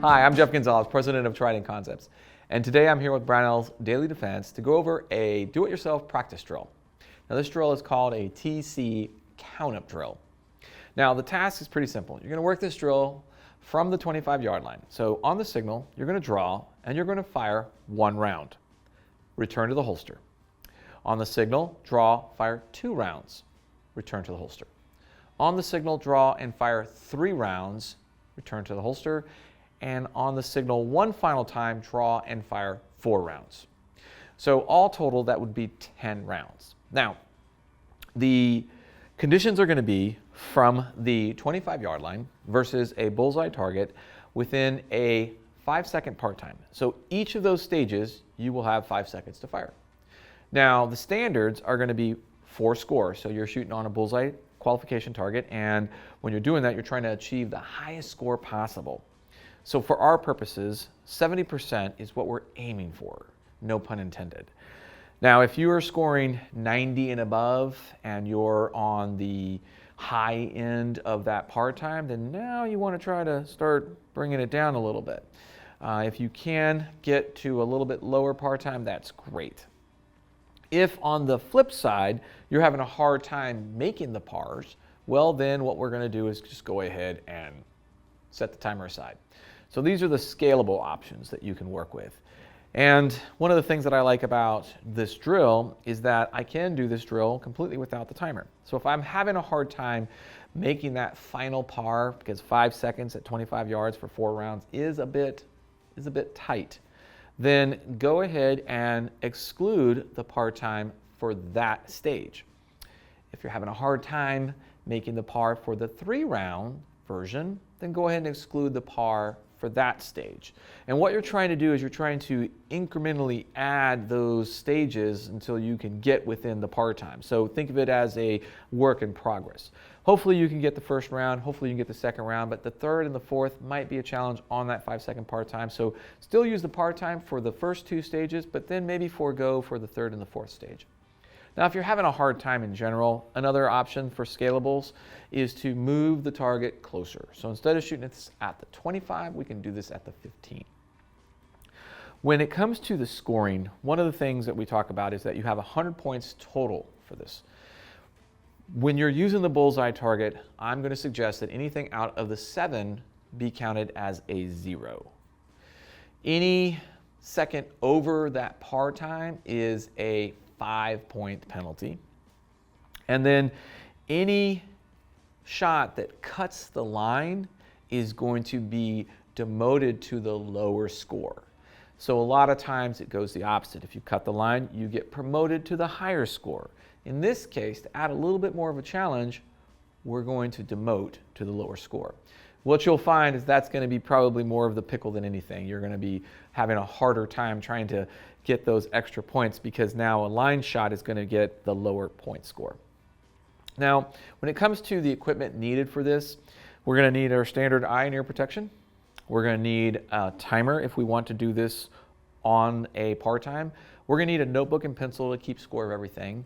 Hi, I'm Jeff Gonzalez, president of Trident Concepts, and today I'm here with Brownell's Daily Defense to go over a do-it-yourself practice drill. Now this drill is called a TC count-up drill. Now the task is pretty simple. You're going to work this drill from the 25-yard line. So on the signal, you're going to draw and you're going to fire 1 round. Return to the holster. On the signal, draw, fire 2 rounds. Return to the holster. On the signal, draw and fire 3 rounds. Return to the holster. And on the signal, one final time, draw and fire 4 rounds. So all total, that would be 10 rounds. Now, the conditions are going to be from the 25-yard line versus a bullseye target within a 5-second part time. So each of those stages, you will have 5 seconds to fire. Now, the standards are going to be 4 score. So you're shooting on a bullseye qualification target, and when you're doing that, you're trying to achieve the highest score possible. So for our purposes, 70% is what we're aiming for, no pun intended. Now, if you are scoring 90 and above and you're on the high end of that part time, then now you want to try to start bringing it down a little bit. If you can get to a little bit lower part time, that's great. If on the flip side, you're having a hard time making the pars, well then what we're going to do is just go ahead and set the timer aside. So these are the scalable options that you can work with. And one of the things that I like about this drill is that I can do this drill completely without the timer. So if I'm having a hard time making that final par, because 5 seconds at 25 yards for 4 rounds is a bit tight, then go ahead and exclude the par time for that stage. If you're having a hard time making the par for the 3-round version, then go ahead and exclude the par for that stage. And what you're trying to do is you're trying to incrementally add those stages until you can get within the par time. So think of it as a work in progress. Hopefully you can get the first round, hopefully you can get the second round, but the third and the fourth might be a challenge on that 5-second par time. So still use the par time for the first 2 stages, but then maybe forego for the 3rd and the 4th stage. Now, if you're having a hard time in general, another option for scalables is to move the target closer. So instead of shooting it at the 25, we can do this at the 15. When it comes to the scoring, one of the things that we talk about is that you have 100 points total for this. When you're using the bullseye target, I'm going to suggest that anything out of the 7 be counted as a 0. Any second over that par time is a 5-point penalty. And then any shot that cuts the line is going to be demoted to the lower score. So a lot of times it goes the opposite. If you cut the line, you get promoted to the higher score. In this case, to add a little bit more of a challenge, we're going to demote to the lower score. What you'll find is that's going to be probably more of the pickle than anything. You're going to be having a harder time trying to get those extra points because now a line shot is going to get the lower point score. Now, when it comes to the equipment needed for this, we're going to need our standard eye and ear protection. We're going to need a timer if we want to do this on a par time. We're going to need a notebook and pencil to keep score of everything.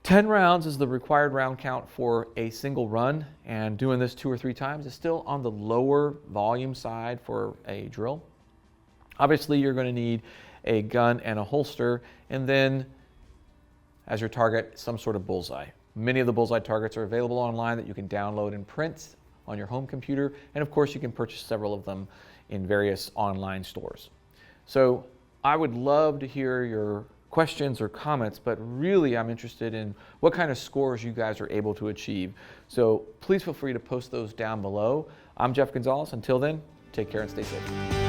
10 rounds is the required round count for a single run, and doing this 2 or 3 times is still on the lower volume side for a drill. Obviously, you're going to need a gun and a holster, and then as your target, some sort of bullseye. Many of the bullseye targets are available online that you can download and print on your home computer, and of course you can purchase several of them in various online stores. So I would love to hear your questions or comments, but really I'm interested in what kind of scores you guys are able to achieve. So please feel free to post those down below. I'm Jeff Gonzalez. Until then, take care and stay safe.